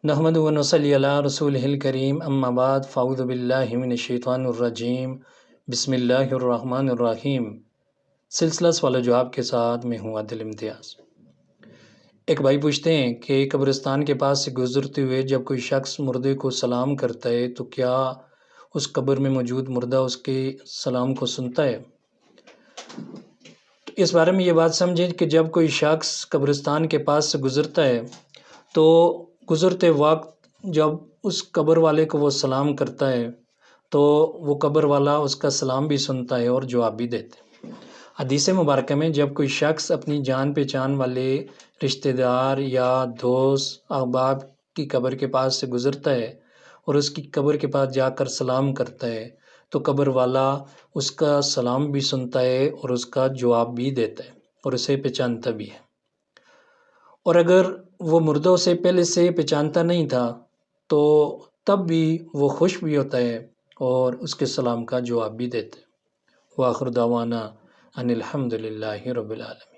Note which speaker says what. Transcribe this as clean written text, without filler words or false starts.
Speaker 1: نحمد و نصلی علی رسول الکریم، اما بعد، فاعوذ باللہ من الشیطان الرجیم، بسم اللہ الرحمن الرحیم۔ سلسلہ سوال و جواب کے ساتھ میں ہوں عادل امتیاز۔ ایک بھائی پوچھتے ہیں کہ قبرستان کے پاس سے گزرتے ہوئے جب کوئی شخص مردے کو سلام کرتا ہے تو کیا اس قبر میں موجود مردہ اس کے سلام کو سنتا ہے؟ تو اس بارے میں یہ بات سمجھیں کہ جب کوئی شخص قبرستان کے پاس سے گزرتا ہے تو گزرتے وقت جب اس قبر والے کو وہ سلام کرتا ہے تو وہ قبر والا اس کا سلام بھی سنتا ہے اور جواب بھی دیتے ہیں۔ حدیث مبارکہ میں جب کوئی شخص اپنی جان پہچان والے رشتہ دار یا دوست احباب کی قبر کے پاس سے گزرتا ہے اور اس کی قبر کے پاس جا کر سلام کرتا ہے تو قبر والا اس کا سلام بھی سنتا ہے اور اس کا جواب بھی دیتا ہے اور اسے پہچانتا بھی ہے۔ اور اگر وہ مردہ اسے پہلے سے پہچانتا نہیں تھا تو تب بھی وہ خوش بھی ہوتا ہے اور اس کے سلام کا جواب بھی دیتا ہے۔ وآخر دعوانا ان الحمد للہ رب العالمین۔